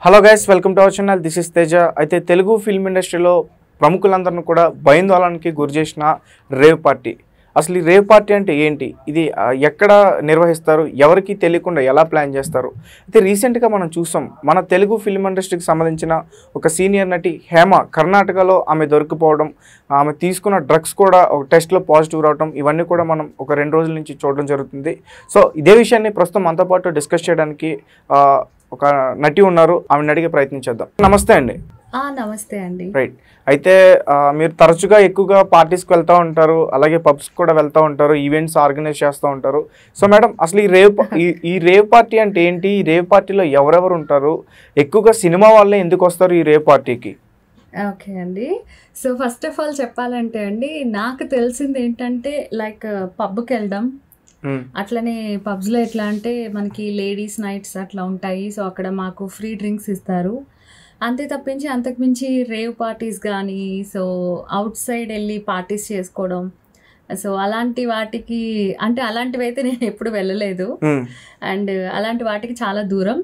Hello guys, welcome to our channel. This is Teja. అయితే Telugu film ఇండస్ట్రీలో ప్రముఖులందరినీ కూడా భయాందోళనకి గురి చేసిన రేవ్ పార్టీ. అసలు ఈ రేవ్ పార్టీ అంటే ఏంటి, ఇది ఎక్కడ నిర్వహిస్తారు, ఎవరికి తెలియకుండా ఎలా ప్లాన్ చేస్తారు? అయితే రీసెంట్గా మనం చూసాం, మన తెలుగు ఫిల్మ్ ఇండస్ట్రీకి సంబంధించిన ఒక సీనియర్ నటి హేమ కర్ణాటకలో ఆమె దొరికిపోవడం, ఆమె తీసుకున్న డ్రగ్స్ కూడా ఒక టెస్ట్లో పాజిటివ్ రావడం, ఇవన్నీ కూడా మనం ఒక 2 రోజుల నుంచి చూడడం జరుగుతుంది. సో ఇదే విషయాన్ని ప్రస్తుతం మనతో పాటు డిస్కస్ చేయడానికి ఒక నటి ఉన్నారు, ఆమెను అడిగే ప్రయత్నించేద్దాం. నమస్తే అండి. నమస్తే అండి. రైట్. అయితే మీరు తరచుగా ఎక్కువగా పార్టీస్కి వెళ్తూ ఉంటారు, అలాగే పబ్స్కి కూడా వెళ్తూ ఉంటారు, ఈవెంట్స్ ఆర్గనైజ్ చేస్తూ ఉంటారు. సో మేడం, అసలు ఈ రేవ్ పార్టీ అంటే ఏంటి? ఈ రేవ్ పార్టీలో ఎవరెవరు ఉంటారు? ఎక్కువగా సినిమా వాళ్ళే ఎందుకు వస్తారు ఈ రేవ్ పార్టీకి? ఓకే అండి. సో ఫస్ట్ ఆఫ్ ఆల్ చెప్పాలంటే అండి, నాకు తెలిసింది ఏంటంటే లైక్ పబ్కి వెళ్ళడం, అట్లనే పబ్స్లో ఎట్లా అంటే మనకి లేడీస్ నైట్స్ అట్లా ఉంటాయి. సో అక్కడ మాకు ఫ్రీ డ్రింక్స్ ఇస్తారు, అంతే తప్పించి అంతకుమించి రేవ్ పార్టీస్ కానీ, సో అవుట్ సైడ్ వెళ్ళి పార్టీస్ చేసుకోవడం, సో అలాంటి వాటికి అంటే అలాంటివి అయితే నేను ఎప్పుడు వెళ్ళలేదు. అండ్ అలాంటి వాటికి చాలా దూరం.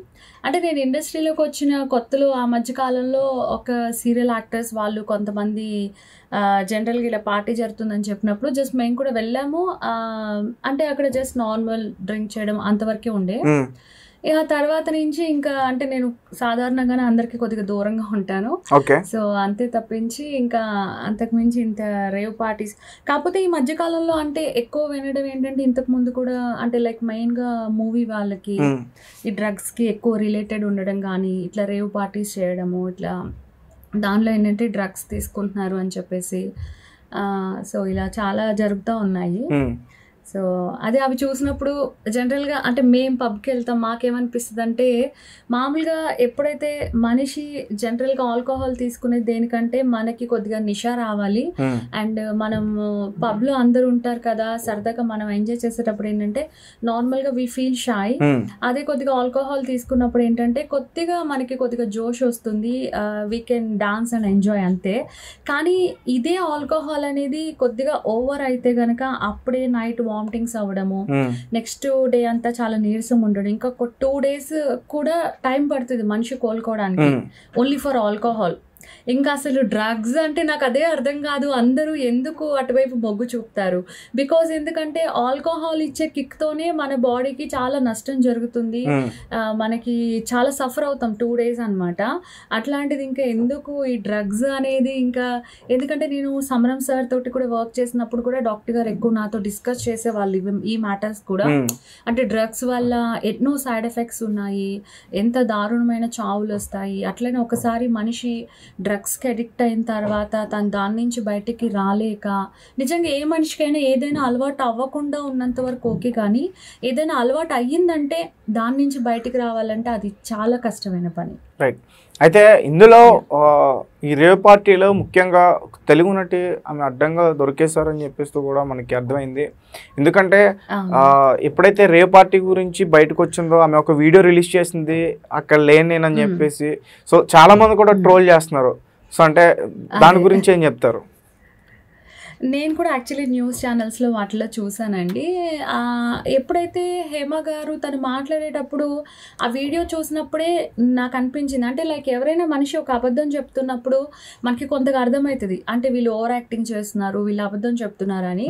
అంటే నేను ఇండస్ట్రీలోకి వచ్చిన కొత్తలో ఆ మధ్యకాలంలో ఒక సీరియల్ యాక్టర్స్ వాళ్ళు కొంతమంది జనరల్గా ఇలా పార్టీ జరుగుతుందని చెప్పినప్పుడు జస్ట్ మేము కూడా వెళ్ళాము. అంటే అక్కడ జస్ట్ నార్మల్ డ్రింక్ చేయడం అంతవరకే ఉండే. ఇక తర్వాత నుంచి ఇంకా అంటే నేను సాధారణంగానే అందరికి కొద్దిగా దూరంగా ఉంటాను. సో అంతే తప్పించి ఇంకా అంతకుమించి ఇంత రేవ్ పార్టీస్ కాకపోతే ఈ మధ్యకాలంలో అంటే ఎక్కువ వినడం ఏంటంటే, ఇంతకు ముందు కూడా అంటే లైక్ మెయిన్గా మూవీ వాళ్ళకి ఈ డ్రగ్స్కి ఎక్కువ రిలేటెడ్ ఉండడం కానీ, ఇట్లా రేవ్ పార్టీస్ చేయడము, ఇట్లా దానిలో ఏంటంటే డ్రగ్స్ తీసుకుంటున్నారు అని చెప్పేసి సో ఇలా చాలా జరుగుతూ ఉన్నాయి. సో అదే అవి చూసినప్పుడు జనరల్గా అంటే మేము పబ్కి వెళ్తాం, మాకేమనిపిస్తుంది అంటే మామూలుగా ఎప్పుడైతే మనిషి జనరల్గా ఆల్కహాల్ తీసుకునేది దేనికంటే మనకి కొద్దిగా నిషా రావాలి. అండ్ మనం పబ్లో అందరూ ఉంటారు కదా, సరదాగా మనం ఎంజాయ్ చేసేటప్పుడు ఏంటంటే నార్మల్గా వీ ఫీల్ షై. అదే కొద్దిగా ఆల్కహాల్ తీసుకున్నప్పుడు ఏంటంటే కొద్దిగా మనకి కొద్దిగా జోష్ వస్తుంది, we can dance and enjoy అంతే. కానీ ఇదే ఆల్కహాల్ అనేది కొద్దిగా ఓవర్ అయితే గనక అప్పుడే నైట్ వామిటింగ్స్ అవ్వడము, నెక్స్ట్ డే అంతా చాలా నీరసం ఉండడం, ఇంకా 2 days కూడా టైం పడుతుంది మనిషి కోలుకోవడానికి, ఓన్లీ ఫర్ ఆల్కహాల్. ఇంకా అసలు డ్రగ్స్ అంటే నాకు అదే అర్థం కాదు, అందరూ ఎందుకు అటువైపు మొగ్గు చూపుతారు? బికాజ్ ఎందుకంటే ఆల్కహాల్ ఇచ్చే కిక్తోనే మన బాడీకి చాలా నష్టం జరుగుతుంది, మనకి చాలా సఫర్ అవుతాం 2 days అనమాట. అట్లాంటిది ఇంకా ఎందుకు ఈ డ్రగ్స్ అనేది? ఇంకా ఎందుకంటే నేను సమరం సార్ తోటి కూడా వర్క్ చేసినప్పుడు కూడా డాక్టర్ గారు ఎక్కువ నాతో డిస్కస్ చేసేవాళ్ళు ఈ మ్యాటర్స్ కూడా. అంటే డ్రగ్స్ వల్ల ఎన్నో సైడ్ ఎఫెక్ట్స్ ఉన్నాయి, ఎంత దారుణమైన చావులు వస్తాయి. అట్లనే ఒకసారి మనిషి డ్రగ్స్కి అడిక్ట్ అయిన తర్వాత తను దాని నుంచి బయటికి రాలేక, నిజంగా ఏ మనిషికైనా ఏదైనా అలవాటు అవ్వకుండా ఉన్నంత వరకు ఓకే, కానీ ఏదైనా అలవాటు అయ్యిందంటే దాని నుంచి బయటికి రావాలంటే అది చాలా కష్టమైన పని. రైట్. అయితే ఇందులో ఈ రేవ్ పార్టీలో ముఖ్యంగా తెలుగు నటి ఆమె అడ్డంగా దొరికేశారని చెప్పేస్తూ కూడా మనకి అర్థమైంది. ఎందుకంటే ఎప్పుడైతే రేవ్ పార్టీ గురించి బయటకు వచ్చిందో ఆమె ఒక వీడియో రిలీజ్ చేసింది, అక్కడ లేనేనని చెప్పేసి. సో చాలా మంది కూడా ట్రోల్ చేస్తున్నారు. సో అంటే దాని గురించి ఏం చెప్తారు? నేను కూడా యాక్చువల్లీ న్యూస్ ఛానల్స్లో వాటిలో చూసానండి. ఎప్పుడైతే హేమ గారు తను మాట్లాడేటప్పుడు ఆ వీడియో చూసినప్పుడే నాకు అనిపించింది, అంటే లైక్ ఎవరైనా మనిషి ఒక అబద్ధం చెప్తున్నప్పుడు మనకి కొంతగా అర్థమవుతుంది, అంటే వీళ్ళు ఓవర్ యాక్టింగ్ చేస్తున్నారు, వీళ్ళు అబద్ధం చెప్తున్నారు అని.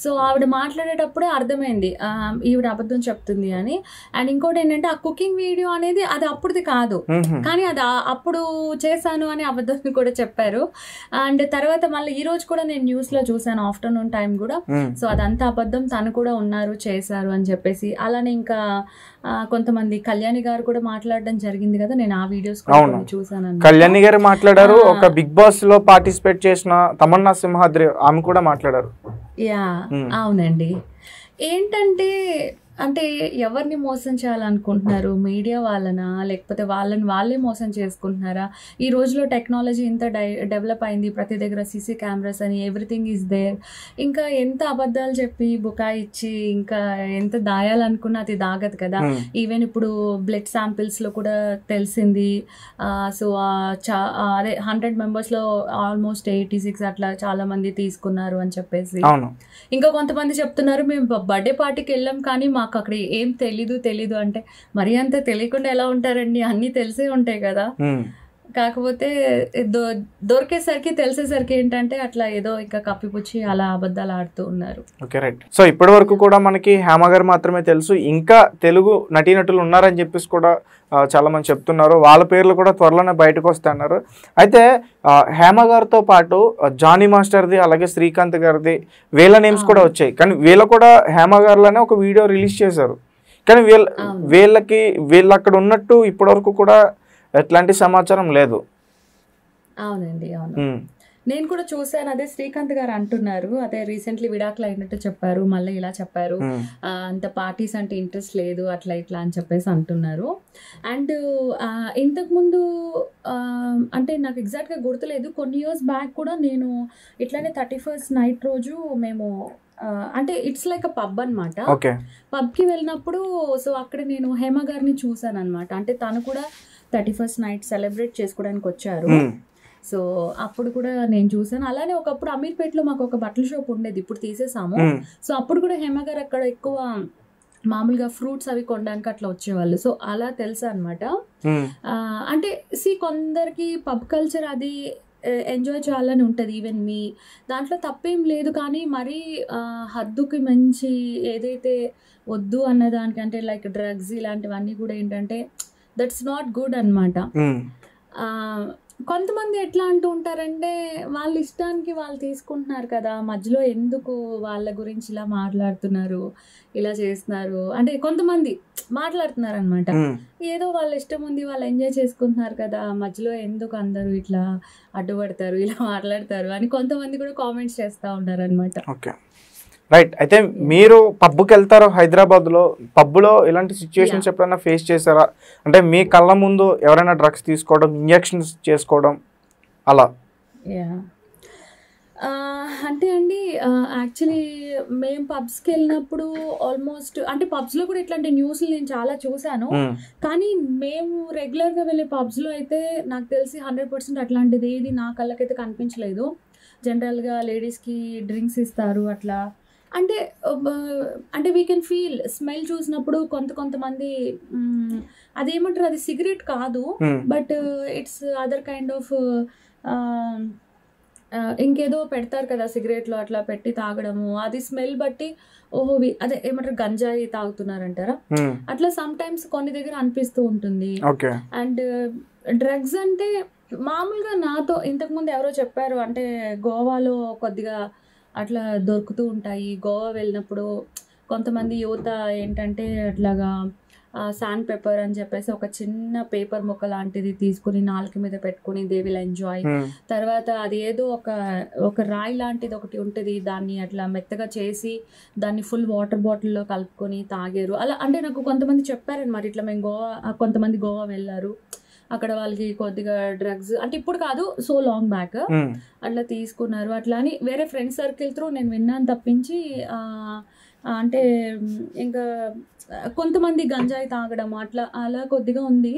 సో ఆవిడ మాట్లాడేటప్పుడే అర్థమైంది ఈవిడ అబద్ధం చెప్తుంది అని. అండ్ ఇంకోటి ఏంటంటే ఆ కుకింగ్ వీడియో అనేది అది అప్పుడుది కాదు, కానీ అది అప్పుడు చేశాను అని అబద్ధం కూడా చెప్పారు. అండ్ తర్వాత మళ్ళీ ఈ రోజు కూడా నేను న్యూస్లో చూసాను ఆఫ్టర్నూన్ టైం కూడా. సో అదంతా అబద్ధం, తను కూడా ఉన్నారు చేశారు అని చెప్పేసి. అలానే ఇంకా కొంతమంది కళ్యాణి గారు కూడా మాట్లాడడం జరిగింది కదా, నేను ఆ వీడియోస్ కూడా చూసాను. కళ్యాణి గారు మాట్లాడారు, ఒక బిగ్ బాస్ లో పార్టిసిపేట్ చేసిన తమన్నా సింహాద్రి ఆమె కూడా మాట్లాడారు. యా అవునండి. ఏంటంటే అంటే ఎవరిని మోసం చేయాలనుకుంటున్నారు? మీడియా వాళ్ళనా, లేకపోతే వాళ్ళే మోసం చేసుకుంటున్నారా? ఈ రోజులో టెక్నాలజీ ఇంత డెవలప్ అయింది, ప్రతి దగ్గర సీసీ కెమెరాస్ అని ఎవ్రీథింగ్ ఈజ్ దేర్. ఇంకా ఎంత అబద్ధాలు చెప్పి బుకాయిచ్చి ఇంకా ఎంత దాయాలనుకున్నా అది దాగదు కదా. ఈవెన్ ఇప్పుడు బ్లడ్ శాంపిల్స్లో కూడా తెలిసింది. సో అదే 100 మెంబర్స్లో ఆల్మోస్ట్ 86 అట్లా చాలా మంది తీసుకున్నారు అని చెప్పేసి. ఇంకా కొంతమంది చెప్తున్నారు మేము బర్త్డే పార్టీకి వెళ్ళాం కానీ మా మాకు అక్కడ ఏం తెలీదు అంటే మరి అంత తెలియకుండా ఎలా ఉంటారండి, అన్నీ తెలిసే ఉంటాయి కదా. కాకపోతే దొరికేసరికి తెలిసేసరికి ఏంటంటే అట్లా ఏదో ఇంకా కప్పిపుచ్చి అలా అబద్ధాలు ఆడుతూ ఉన్నారు. Okay, right. సో ఇప్పటి వరకు కూడా మనకి హేమ గారు మాత్రమే తెలుసు, ఇంకా తెలుగు నటీనటులు ఉన్నారని చెప్పేసి కూడా చాలా మంది చెప్తున్నారు. వాళ్ళ పేర్లు కూడా త్వరలోనే బయటకు వస్తున్నారు. అయితే హేమ గారితో పాటు జానీ మాస్టర్ది అలాగే శ్రీకాంత్ గారిది వీళ్ళ నేమ్స్ కూడా వచ్చాయి. కానీ వీళ్ళు కూడా హేమ గారిలోనే ఒక వీడియో రిలీజ్ చేశారు. కానీ వీళ్ళు అక్కడ ఉన్నట్టు ఇప్పటి కూడా ఎట్లాంటి సమాచారం లేదు. అవునండి, అవును. నేను కూడా చూసాను. అదే శ్రీకాంత్ గారు అంటున్నారు, అదే రీసెంట్లీ విడాకులు అయినట్టు చెప్పారు, మళ్ళీ ఇలా చెప్పారు, అంత పార్టీస్ అంటే ఇంట్రెస్ట్ లేదు అట్లా ఇట్లా అని చెప్పేసి అంటున్నారు. అండ్ ఇంతకుముందు అంటే నాకు ఎగ్జాక్ట్గా గుర్తులేదు, కొన్ని ఇయర్స్ బ్యాక్ కూడా నేను ఇట్లానే 31st నైట్ రోజు మేము అంటే ఇట్స్ లైక్ అ పబ్ అనమాట. పబ్కి వెళ్ళినప్పుడు సో అక్కడ నేను హేమ గారిని చూసాను అనమాట. అంటే తను కూడా 31st నైట్ సెలబ్రేట్ చేసుకోవడానికి వచ్చారు. సో అప్పుడు కూడా నేను చూసాను. అలానే ఒకప్పుడు అమీర్పేటలో మాకు ఒక బట్టల షాప్ ఉండేది, ఇప్పుడు తీసేసాము. సో అప్పుడు కూడా హేమ గారు అక్కడ ఎక్కువ మామూలుగా ఫ్రూట్స్ అవి కొనడానికి అట్లా వచ్చేవాళ్ళు. సో అలా తెలుసా అనమాట. అంటే కొందరికి పబ్ కల్చర్ అది ఎంజాయ్ చేయాలని ఉంటుంది, ఈవెన్ మీ దాంట్లో తప్పేం లేదు. కానీ మరీ హద్దుకి మంచి ఏదైతే వద్దు అన్నదానికి అంటే లైక్ డ్రగ్స్ ఇలాంటివన్నీ కూడా ఏంటంటే దట్స్ నాట్ గుడ్ అనమాట. కొంతమంది ఎట్లా అంటూ ఉంటారంటే వాళ్ళ ఇష్టానికి వాళ్ళు తీసుకుంటున్నారు కదా, మధ్యలో ఎందుకు వాళ్ళ గురించి ఇలా మాట్లాడుతున్నారు, ఇలా చేస్తున్నారు అంటే కొంతమంది మాట్లాడుతున్నారు అనమాట. ఏదో వాళ్ళ ఇష్టం ఉంది, వాళ్ళు ఎంజాయ్ చేసుకుంటున్నారు కదా, మధ్యలో ఎందుకు అందరూ ఇట్లా అడ్డుపడతారు, ఇలా మాట్లాడతారు అని కొంతమంది కూడా కామెంట్స్ చేస్తూ ఉంటారు అనమాట. Okay, right. అయితే మీరు పబ్కి వెళ్తారు హైదరాబాద్లో, పబ్లో ఇలాంటి సిచ్యువేషన్స్ ఎప్పుడైనా ఫేస్ చేశారా? అంటే మీ కళ్ళ ముందు ఎవరైనా డ్రగ్స్ తీసుకోవడం, ఇంజెక్షన్స్ చేసుకోవడం అలా? అంటే అండి యాక్చువల్లీ మేము పబ్స్కి వెళ్ళినప్పుడు ఆల్మోస్ట్ అంటే పబ్స్లో కూడా ఇట్లాంటి న్యూస్లు నేను చాలా చూశాను. కానీ మేము రెగ్యులర్గా వెళ్ళే పబ్స్లో అయితే నాకు తెలిసి 100% అట్లాంటిది ఏది నా కళ్ళకైతే కనిపించలేదు. జనరల్గా లేడీస్కి డ్రింక్స్ ఇస్తారు అట్లా. అంటే వీ కెన్ ఫీల్ స్మెల్ చూసినప్పుడు కొంతమంది అదేమంటారు, అది సిగరెట్ కాదు, but it's other kind of ఇంకేదో పెడతారు కదా సిగరెట్లో, అట్లా పెట్టి తాగడము, అది స్మెల్ బట్టి ఓహో అదే ఏమంటారు గంజాయి తాగుతున్నారంటారా, అట్లా సమ్ టైమ్స్ కొన్ని దగ్గర అనిపిస్తూ ఉంటుంది. అండ్ డ్రగ్స్ అంటే మామూలుగా నాతో ఇంతకుముందు ఎవరో చెప్పారు, అంటే గోవాలో కొద్దిగా అట్లా దొరుకుతూ ఉంటాయి. గోవా వెళ్ళినప్పుడు కొంతమంది యువత ఏంటంటే అట్లాగా శాండ్ పేపర్ అని చెప్పేసి ఒక చిన్న పేపర్ ముక్క లాంటిది తీసుకుని నాలుక మీద పెట్టుకుని దే విల్ ఎంజాయ్. తర్వాత అది ఏదో ఒక రాయి లాంటిది ఒకటి ఉంటుంది, దాన్ని అట్లా మెత్తగా చేసి దాన్ని ఫుల్ వాటర్ బాటిల్లో కలుపుకొని తాగారు అలా. అంటే నాకు కొంతమంది చెప్పారనమాట, ఇట్లా మేము కొంతమంది గోవా వెళ్ళారు, అక్కడ వాళ్ళకి కొద్దిగా డ్రగ్స్ అంటే ఇప్పుడు కాదు సో లాంగ్ బ్యాక్ అట్లా తీసుకున్నారు అట్లా అని వేరే ఫ్రెండ్ సర్కిల్ త్రూ నేను విన్నాను తప్పించి అంటే ఇంకా కొంతమంది గంజాయి తాగడం అలా కొద్దిగా ఉంది.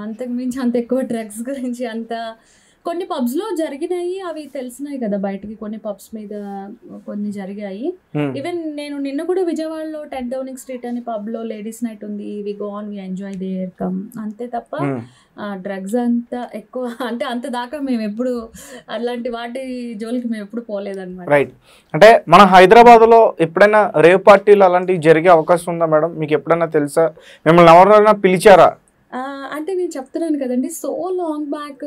అంతకు మించి అంత ఎక్కువ డ్రగ్స్ గురించి అంత కొన్ని పబ్స్లో జరిగినాయి, అవి తెలిసినాయి కదా బయటకి, కొన్ని పబ్స్ మీద కొన్ని జరిగాయి. ఈవెన్ నేను నిన్న కూడా విజయవాడలో 10 డౌనింగ్ స్ట్రీట్ అని పబ్లో లేడీస్ నైట్ ఉంది, we go on we enjoy there come అంతే తప్ప డ్రగ్స్ అంత ఎక్కువ అంటే అంత దాకా మేము ఎప్పుడు అలాంటి వాటి జోలికి మేము ఎప్పుడు పోలేదన్నమాట. రైట్. అంటే మన హైదరాబాద్లో ఎప్పుడైనా రేవ్ పార్టీలు అలాంటివి జరిగే అవకాశం ఉందా మేడం? మీకు ఎప్పుడైనా తెలుసా? మిమ్మల్ని ఎవరైనా పిలిచారా? అంటే నేను చెప్తున్నాను కదండి, సో లాంగ్ బ్యాక్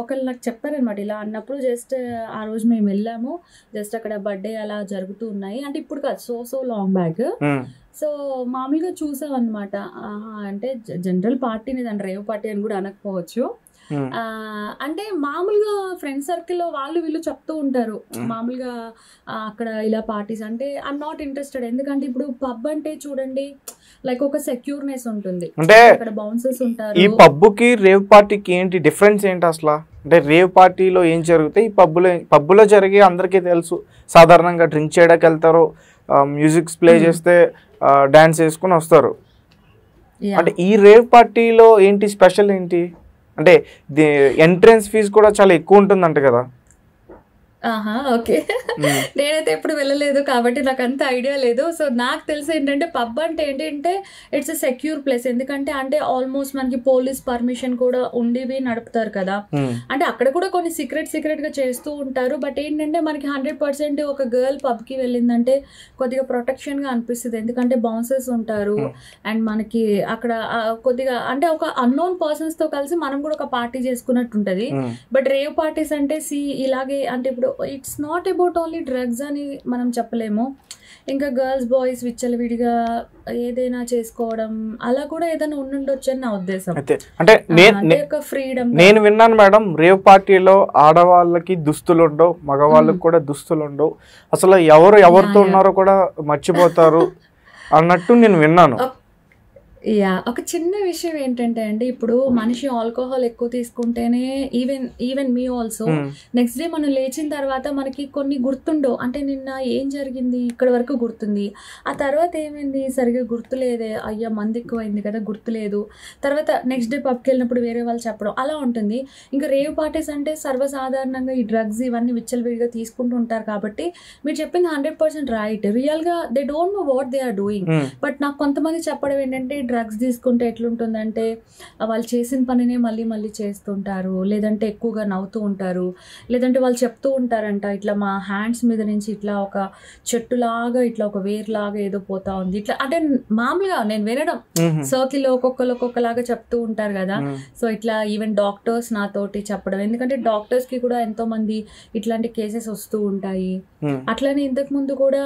ఒకళ్ళు నాకు చెప్పారనమాట ఇలా అన్నప్పుడు. జస్ట్ ఆ రోజు మేము వెళ్ళాము, జస్ట్ అక్కడ బర్త్డే అలా జరుగుతూ ఉన్నాయి, అంటే ఇప్పుడు కాదు సో లాంగ్ బ్యాక్. సో మామూలుగా చూసాం అనమాట. అంటే జనరల్ పార్టీని దాని రేవ్ పార్టీ అని కూడా అనకపోవచ్చు. అంటే మామూలుగా ఫ్రెండ్ సర్కిల్లో వాళ్ళు వీళ్ళు చెప్తూ ఉంటారు మామూలుగా అక్కడ ఇలా పార్టీస్ అంటే ఐఎమ్ నాట్ ఇంట్రెస్టెడ్. ఎందుకంటే ఇప్పుడు పబ్ అంటే చూడండి లైక్ ఒక సెక్యూర్నెస్ ఉంటుంది, అంటే అక్కడ బౌన్సర్స్ ఉంటారు. ఈ పబ్కి రేవ్ పార్టీకి ఏంటి డిఫరెన్స్ ఏంటి అసలు? అంటే రేవ్ పార్టీలో ఏం జరుగుతాయి, పబ్బులో జరిగే అందరికీ తెలుసు, సాధారణంగా డ్రింక్ చేయడానికి వెళ్తారు, మ్యూజిక్స్ ప్లే చేస్తే డాన్స్ వేసుకుని వస్తారు. అంటే ఈ రేవ్ పార్టీలో ఏంటి స్పెషల్ ఏంటి? అంటే ఎంట్రన్స్ ఫీజు కూడా చాలా ఎక్కువ ఉంటుందంట కదా. ఆహా, ఓకే. నేనైతే ఎప్పుడు వెళ్ళలేదు కాబట్టి నాకు అంత ఐడియా లేదు. సో నాకు తెలిసి ఏంటంటే పబ్ అంటే ఏంటంటే ఇట్స్ ఎ సెక్యూర్ ప్లేస్. ఎందుకంటే అంటే ఆల్మోస్ట్ మనకి పోలీస్ పర్మిషన్ కూడా ఉండివి నడుపుతారు కదా. అంటే అక్కడ కూడా కొన్ని సీక్రెట్ గా చేస్తూ ఉంటారు. బట్ ఏంటంటే మనకి 100% ఒక గర్ల్ పబ్ కి వెళ్ళిందంటే కొద్దిగా ప్రొటెక్షన్ గా అనిపిస్తుంది. ఎందుకంటే బౌన్సర్స్ ఉంటారు అండ్ మనకి అక్కడ కొద్దిగా అంటే ఒక అన్నోన్ పర్సన్స్ తో కలిసి మనం కూడా ఒక పార్టీ చేసుకున్నట్టు ఉంటది. బట్ రేవ్ పార్టీస్ అంటే ఇలాగే అంటే ఇప్పుడు it's not about only drugs అని మనం చెప్పలేము. ఇంకా గర్ల్స్ బాయ్స్ విచ్చలవిడిగా ఏదైనా చేసుకోవడం అలా కూడా ఏదైనా ఉండుండొచ్చు అని నా ఉద్దేశం. అంటే ఒక ఫ్రీడమ్. నేను విన్నాను మేడం, రేవ్ పార్టీలో ఆడవాళ్ళకి దుస్తులు ఉండవు, మగవాళ్ళకి కూడా దుస్తులు ఉండవు, అసలు ఎవరితో ఉన్నారో కూడా మర్చిపోతారు అన్నట్టు నేను విన్నాను. ఒక చిన్న విషయం ఏంటంటే అండి, ఇప్పుడు మనిషి ఆల్కహాల్ ఎక్కువ తీసుకుంటేనే even me also next day మనం లేచిన తర్వాత మనకి కొన్ని గుర్తుండవు. అంటే నిన్న ఏం జరిగింది ఇక్కడ వరకు గుర్తుంది, ఆ తర్వాత ఏమైంది సరిగ్గా గుర్తులేదే, అయ్యా మంది ఎక్కువైంది కదా గుర్తులేదు, తర్వాత నెక్స్ట్ డే పబ్కి వెళ్ళినప్పుడు వేరే వాళ్ళు చెప్పడం అలా ఉంటుంది. ఇంకా రేవ్ పార్టీస్ అంటే సర్వసాధారణంగా ఈ డ్రగ్స్ ఇవన్నీ విచ్చలవిడిగా తీసుకుంటూ ఉంటారు కాబట్టి మీరు చెప్పింది 100% రైట్. రియల్గా they don't know what they are doing. But నాకు కొంతమంది చెప్పడం ఏంటంటే డ్రగ్స్ తీసుకుంటే ఎట్లుంటుందంటే వాళ్ళు చేసిన పనినే మళ్ళీ మళ్ళీ చేస్తుంటారు, లేదంటే ఎక్కువగా నవ్వుతూ ఉంటారు, లేదంటే వాళ్ళు చెప్తూ ఉంటారంట ఇట్లా మా హ్యాండ్స్ మీద నుంచి ఇట్లా ఒక చెట్టులాగా ఇట్లా ఒక వేర్లాగా ఏదో పోతా ఉంది ఇట్లా. అంటే మామూలుగా నేను వినడం సర్కిల్లో ఒక్కొక్కలాగా చెప్తూ ఉంటారు కదా. సో ఇట్లా ఈవెన్ డాక్టర్స్ నాతోటి చెప్పడం, ఎందుకంటే డాక్టర్స్ కి కూడా ఎంతో మంది ఇట్లాంటి కేసెస్ వస్తూ ఉంటాయి. అట్లనే ఇంతకు ముందు కూడా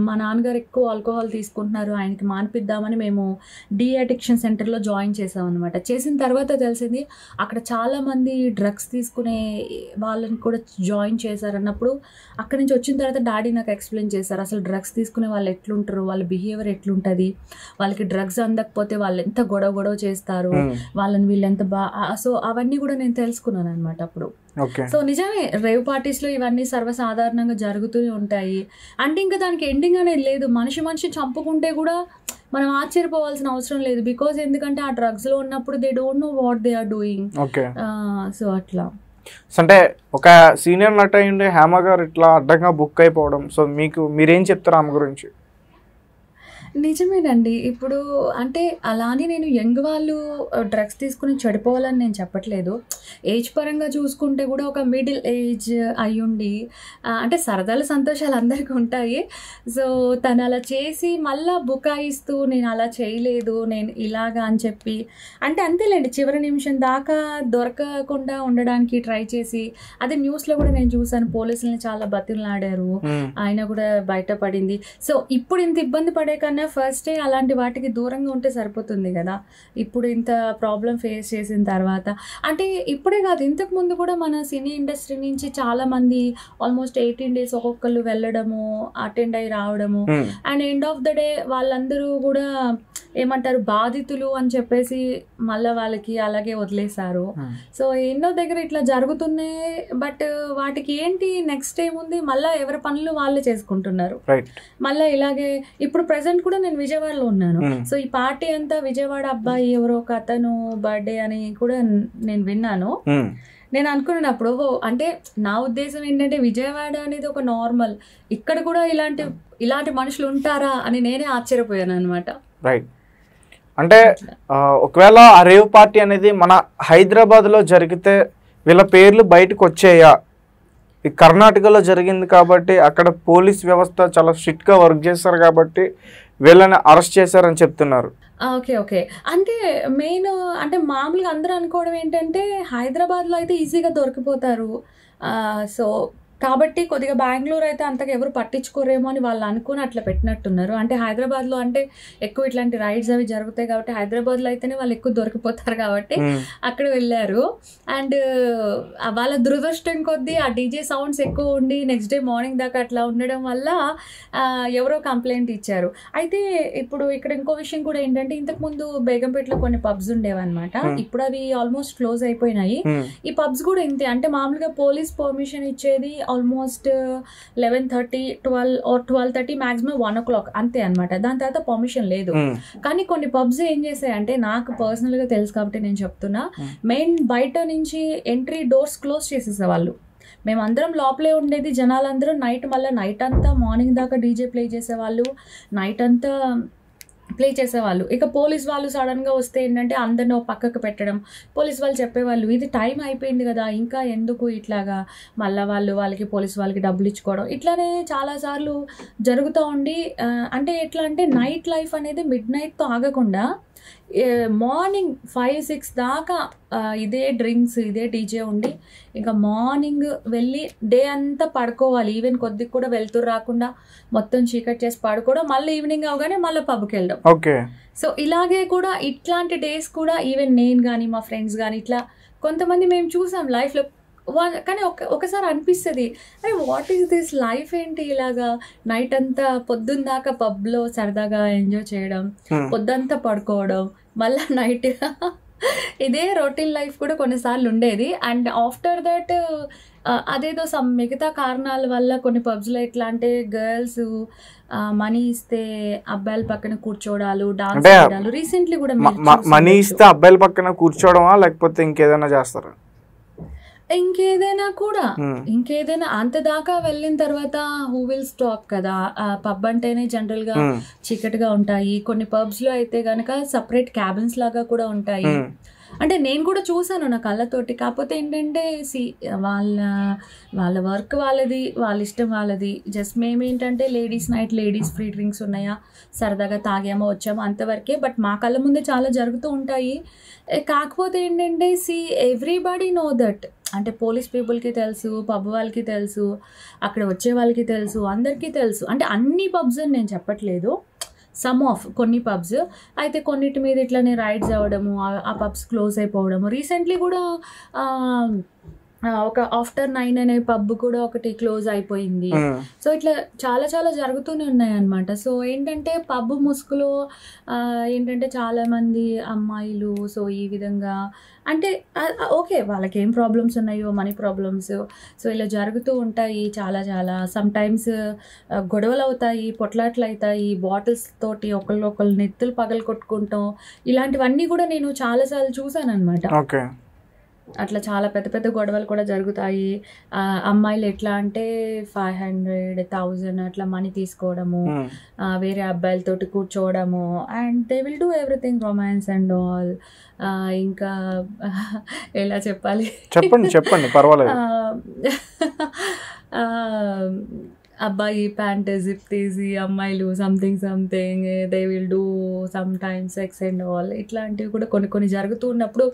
మా నాన్నగారు ఎక్కువ ఆల్కహాల్ తీసుకుంటున్నారు, ఆయనకి మానిపిద్దామని మేము డి అడిక్షన్ సెంటర్లో జాయిన్ చేసాం అనమాట. చేసిన తర్వాత తెలిసింది అక్కడ చాలా మంది డ్రగ్స్ తీసుకునే వాళ్ళని కూడా జాయిన్ చేశారన్నప్పుడు అక్కడి నుంచి వచ్చిన తర్వాత డాడీ నాకు ఎక్స్ప్లెయిన్ చేశారు అసలు డ్రగ్స్ తీసుకునే వాళ్ళు ఎట్లుంటారు, వాళ్ళ బిహేవియర్ ఎట్లుంటుంది, వాళ్ళకి డ్రగ్స్ అందకపోతే వాళ్ళు ఎంత గొడవ చేస్తారు, వాళ్ళని వీళ్ళు ఎంత సో అవన్నీ కూడా నేను తెలుసుకున్నాను అనమాట అప్పుడు. సో నిజమే రేవ్ పార్టీస్ లో ఇవన్నీ సర్వసాధారణంగా జరుగుతూనే ఉంటాయి. అంటే ఇంకా దానికి ఎండింగ్ అనేది లేదు. మనిషి చంపుకుంటే కూడా మనం ఆశ్చర్యపోవాల్సిన అవసరం లేదు. బికాస్ ఎందుకంటే ఆ డ్రగ్స్ లో ఉన్నప్పుడు they don't know what they are doing. So అట్లా అంటే ఒక సీనియర్ నట అయ్యిండే హేమ గారు ఇట్లా అడ్డంగా బుక్ అయిపోవడం, సో మీరేం చెప్తారు ఆమె గురించి? నిజమేనండి. ఇప్పుడు అంటే అలానే నేను యంగ్ వాళ్ళు డ్రగ్స్ తీసుకుని చెడిపోవాలని నేను చెప్పట్లేదు. ఏజ్ పరంగా చూసుకుంటే కూడా ఒక మిడిల్ ఏజ్ అయ్యుండి అంటే సరదాలు సంతోషాలు అందరికీ ఉంటాయి. సో తను అలా చేసి మళ్ళా బుకాయిస్తూ నేను అలా చేయలేదు నేను ఇలాగా అని చెప్పి అంటే అంతేలేండి చివరి నిమిషం దాకా దొరకకుండా ఉండడానికి ట్రై చేసి, అదే న్యూస్లో కూడా నేను చూసాను పోలీసులని చాలా బతిమలాడారు, ఆయన కూడా బయటపడింది. సో ఇప్పుడు ఇంత ఇబ్బంది పడే కన్నా ఫస్టే అలాంటి వాటికి దూరంగా ఉంటే సరిపోతుంది కదా. ఇప్పుడు ఇంత ప్రాబ్లం ఫేస్ చేసిన తర్వాత అంటే ఇప్పుడే కాదు ఇంతకు ముందు కూడా మన సినీ ఇండస్ట్రీ నుంచి చాలా మంది ఆల్మోస్ట్ 18 days ఒక్కొక్కళ్ళు వెళ్ళడము అటెండ్ అయ్యి రావడము and end of the day వాళ్ళందరూ కూడా ఏమంటారు బాధితులు అని చెప్పేసి మళ్ళీ వాళ్ళకి అలాగే వదిలేశారు. సో ఎన్నో దగ్గర ఇట్లా జరుగుతున్నాయి. బట్ వాటికి ఏంటి నెక్స్ట్ ఏముంది, మళ్ళీ ఎవరి పనులు వాళ్ళే చేసుకుంటున్నారు. మళ్ళీ ఇలాగే ఇప్పుడు ప్రెసెంట్ కూడా నేను విజయవాడలో ఉన్నాను. సో ఈ పార్టీ అంతా విజయవాడ అబ్బాయి ఎవరో ఒక అతను బర్త్డే అని కూడా నేను విన్నాను. నేను అనుకున్నప్పుడు అంటే నా ఉద్దేశం ఏంటంటే విజయవాడ అనేది ఒక నార్మల్, ఇక్కడ కూడా ఇలాంటి మనుషులు ఉంటారా అని నేనే ఆశ్చర్యపోయాను అనమాట. రైట్. అంటే ఒకవేళ ఆ రేవ్ పార్టీ అనేది మన హైదరాబాద్లో జరిగితే వీళ్ళ పేర్లు బయటకు వచ్చాయా? ఈ కర్ణాటకలో జరిగింది కాబట్టి అక్కడ పోలీస్ వ్యవస్థ చాలా స్ట్రిక్ట్గా వర్క్ చేస్తారు కాబట్టి వీళ్ళని అరెస్ట్ చేశారని చెప్తున్నారు. ఓకే అంటే మెయిన్ అంటే మామూలుగా అందరూ అనుకోవడం ఏంటంటే హైదరాబాద్లో అయితే ఈజీగా దొరికిపోతారు. సో కాబట్టి కొద్దిగా బెంగళూరు అయితే అంతగా ఎవరు పట్టించుకోరేమో అని వాళ్ళు అనుకుని అట్లా పెట్టినట్టున్నారు. అంటే హైదరాబాద్లో అంటే ఎక్కువ ఇట్లాంటి రైడ్స్ అవి జరుగుతాయి కాబట్టి హైదరాబాద్లో అయితేనే వాళ్ళు ఎక్కువ దొరికిపోతారు కాబట్టి అక్కడ వెళ్ళారు. అండ్ వాళ్ళ దురదృష్టం కొద్దీ ఆ డీజే సౌండ్స్ ఎక్కువ ఉండి నెక్స్ట్ డే మార్నింగ్ దాకా అట్లా ఉండడం వల్ల ఎవరో కంప్లైంట్ ఇచ్చారు. అయితే ఇప్పుడు ఇక్కడ ఇంకో విషయం కూడా ఏంటంటే ఇంతకుముందు బేగంపేటలో కొన్ని పబ్స్ ఉండేవన్నమాట. ఇప్పుడు అవి ఆల్మోస్ట్ క్లోజ్ అయిపోయినాయి. ఈ పబ్స్ కూడా ఇంతే, అంటే మామూలుగా పోలీస్ పర్మిషన్ ఇచ్చేది ఆల్మోస్ట్ 11:30, 12 or 12:30 మాక్సిమం 1 o'clock అంతే అనమాట. దాని తర్వాత పర్మిషన్ లేదు. కానీ కొన్ని పబ్స్ ఏం చేసాయంటే నాకు పర్సనల్ గా తెలుసు కాబట్టి నేను చెప్తున్నా, మెయిన్ బయట నుంచి ఎంట్రీ డోర్స్ క్లోజ్ చేసేసే వాళ్ళు. మేమందరం లోపలే ఉండేది, జనాలందరూ మళ్ళీ నైట్ అంతా మార్నింగ్ దాకా డీజే ప్లే చేసేవాళ్ళు, నైట్ అంతా ప్లే చేసేవాళ్ళు. ఇక పోలీస్ వాళ్ళు సడన్గా వస్తే ఏంటంటే అందరిని పక్కకు పెట్టడం, పోలీస్ వాళ్ళు చెప్పేవాళ్ళు ఇది టైం అయిపోయింది కదా ఇంకా ఎందుకు ఇట్లాగా, మళ్ళీ వాళ్ళకి పోలీస్ వాళ్ళకి డబ్బులు ఇచ్చుకోవడం ఇట్లానే చాలాసార్లు జరుగుతూ ఉండి, అంటే ఎట్లా అంటే నైట్ లైఫ్ అనేది మిడ్ నైట్తో ఆగకుండా మార్నింగ్ 5-6 దాకా ఇదే డ్రింక్స్ ఇదే డీజే ఉండి ఇంకా మార్నింగ్ వెళ్ళి డే అంతా పడుకోవాలి. ఈవెన్ కొద్దిగా కూడా వెళ్తూ రాకుండా మొత్తం చీకటి చేసి పడుకోవడం, మళ్ళీ ఈవినింగ్ అవగానే మళ్ళీ పబ్కి వెళ్ళడం. ఓకే. సో ఇలాగే కూడా ఇట్లాంటి డేస్ కూడా ఈవెన్ నేను కానీ మా ఫ్రెండ్స్ కానీ ఇట్లా కొంతమంది మేము చూసాం లైఫ్లో. కానీ ఒకసారి అనిపిస్తుంది అరే వాట్ ఈస్ దిస్ లైఫ్ ఏంటి, ఇలాగా నైట్ అంతా పొద్దున్న దాకా పబ్లో సరదాగా ఎంజాయ్ చేయడం, పొద్దంతా పడుకోవడం, మళ్ళీ నైట్ ఇదే రొటీన్ లైఫ్ కూడా కొన్నిసార్లు ఉండేది. అండ్ ఆఫ్టర్ దట్ అదేదో మిగతా కారణాల వల్ల కొన్ని పబ్స్లో ఎట్లా అంటే గర్ల్స్ మనీ ఇస్తే అబ్బాయిల పక్కన కూర్చోవడాలు, డాన్స్ చేయడాలు రీసెంట్లీ కూడా మనీ ఇస్తే అబ్బాయిల పక్కన కూర్చోవడమా లేకపోతే ఇంకేదైనా చేస్తారా? ఇంకేదైనా అంత దాకా వెళ్ళిన తర్వాత హూ విల్ స్టాప్ కదా. పబ్ అంటేనే జనరల్ గా చీకటిగా ఉంటాయి. కొన్ని పబ్స్ లో అయితే గనక సపరేట్ క్యాబిన్స్ లాగా కూడా ఉంటాయి. అంటే నేను కూడా చూసాను నా కళ్ళతోటి. కాకపోతే ఏంటంటే వాళ్ళ వర్క్ వాళ్ళది, వాళ్ళ ఇష్టం వాళ్ళది. జస్ట్ మేమేంటంటే ladies night, ladies free drinks ఉన్నాయా, సరదాగా తాగామో వచ్చామో అంతవరకే. బట్ మా కళ్ళ ముందే చాలా జరుగుతూ ఉంటాయి. కాకపోతే ఏంటంటే ఎవ్రీబడి నో దట్, అంటే పోలీస్ పీపుల్కి తెలుసు, పబ్ వాళ్ళకి తెలుసు, అక్కడ వచ్చే వాళ్ళకి తెలుసు, అందరికీ తెలుసు. అంటే అన్ని పబ్స్ అని నేను చెప్పట్లేదు, సమ్ ఆఫ్ కొన్ని పబ్స్ అయితే కొన్నిటి మీద ఇట్లానే రైడ్స్ అవ్వడము, ఆ పబ్స్ క్లోజ్ అయిపోవడము. రీసెంట్లీ కూడా ఒక ఆఫ్టర్ 9 అనే పబ్ కూడా ఒకటి క్లోజ్ అయిపోయింది. సో ఇట్లా చాలా చాలా జరుగుతూనే ఉన్నాయి అన్నమాట. సో ఏంటంటే పబ్ ముసుగులో ఏంటంటే చాలామంది అమ్మాయిలు సో ఈ విధంగా అంటే ఓకే వాళ్ళకి ఏం ప్రాబ్లమ్స్ ఉన్నాయో, మనీ ప్రాబ్లమ్స్, సో ఇలా జరుగుతూ ఉంటాయి. చాలా చాలా సమ్టైమ్స్ గొడవలు అవుతాయి, పొట్లాట్లు అవుతాయి, బాటిల్స్ తోటి ఒకళ్ళు నెత్తులు పగలు కొట్టుకుంటాం. ఇలాంటివన్నీ కూడా నేను చాలాసార్లు చూసాను అనమాట. ఓకే. అట్లా చాలా పెద్ద పెద్ద గొడవలు కూడా జరుగుతాయి. అమ్మాయిలు ఎట్లా అంటే 500,000 అట్లా మనీ తీసుకోవడము, వేరే అబ్బాయిలతోటి కూర్చోవడము, and they will do everything romance and all. ఇంకా ఎలా చెప్పాలి, చెప్పండి పర్వాలేదు. అబ్బాయి ప్యాంట్ జిప్ తీసి అమ్మాయిలు something they will do some times sex and all. ఇట్లాంటివి కూడా కొన్ని జరుగుతూ ఉన్నప్పుడు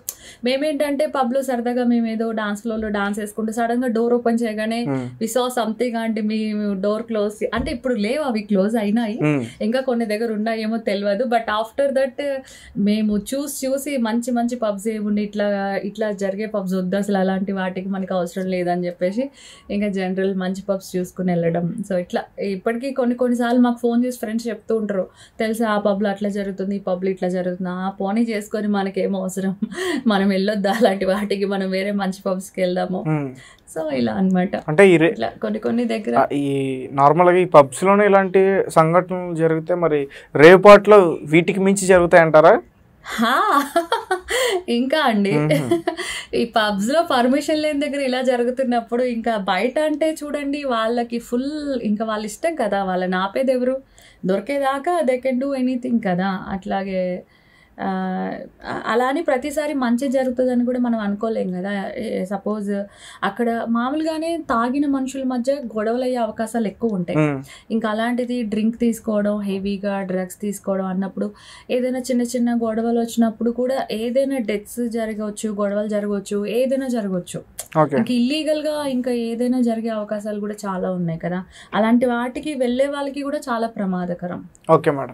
మేమేంటంటే పబ్లో సరదాగా మేమేదో డాన్స్ ఫ్లోర్లో డాన్స్ వేసుకుంటూ సడన్గా డోర్ ఓపెన్ చేయగానే వి సా సంథింగ్ అంటే మేము డోర్ క్లోజ్, అంటే ఇప్పుడు లేవు అవి క్లోజ్ అయినాయి, ఇంకా కొన్ని దగ్గర ఉన్నాయేమో తెలియదు. బట్ ఆఫ్టర్ దట్ మేము చూసి మంచి మంచి పబ్స్ ఏముండి ఇట్లా జరిగే పబ్స్ వద్దు అసలు, అలాంటి వాటికి మనకి అవసరం లేదని చెప్పేసి ఇంకా జనరల్ మంచి పబ్స్ చూసుకుని వెళ్ళడం. సో ఇట్లా ఇప్పటికీ కొన్నిసార్లు మాకు ఫోన్ చేసి ఫ్రెండ్స్ చెప్తూ ఉంటారు, తెలుసా ఆ పబ్లో అట్లా జరుగుతుంది, ఈ పబ్లో ఇట్లా జరుగుతుంది. ఆ పోనీ చేసుకొని మనకేమో అవసరం, మనం వెళ్ళొద్దా అలాంటి వాటికి, మనం వేరే మంచి పబ్స్కి వెళ్దాము. సో ఇలా అనమాట. అంటే ఇట్లా కొన్ని దగ్గర ఈ నార్మల్గా ఈ పబ్స్ లోనే ఇలాంటి సంఘటనలు జరిగితే మరి రేపాట్లో వీటికి మించి జరుగుతాయి అంటారా? ఇంకా అండి ఈ పబ్స్ లో పర్మిషన్ లేని దగ్గర ఇలా జరుగుతున్నప్పుడు ఇంకా బయట అంటే చూడండి వాళ్ళకి ఫుల్ ఇంకా వాళ్ళ ఇష్టం కదా, వాళ్ళని ఆపేది ఎవరు, దొరికేదాకా దే కెన్ డూ ఎనీథింగ్ కదా. అట్లాగే అలా అని ప్రతిసారి మంచి జరుగుతుందని కూడా మనం అనుకోలేం కదా. సపోజ్ అక్కడ మామూలుగానే తాగిన మనుషుల మధ్య గొడవలు అయ్యే అవకాశాలు ఎక్కువ ఉంటాయి. ఇంకా అలాంటిది డ్రింక్ తీసుకోవడం, హెవీగా డ్రగ్స్ తీసుకోవడం అన్నప్పుడు ఏదైనా చిన్న చిన్న గొడవలు వచ్చినప్పుడు కూడా ఏదైనా డెత్స్ జరగవచ్చు, గొడవలు జరగవచ్చు, ఏదైనా జరగవచ్చు. ఇంకా ఇల్లీగల్గా ఇంకా ఏదైనా జరిగే అవకాశాలు కూడా చాలా ఉన్నాయి కదా. అలాంటి వాటికి వెళ్ళే వాళ్ళకి కూడా చాలా ప్రమాదకరం. Okay madam.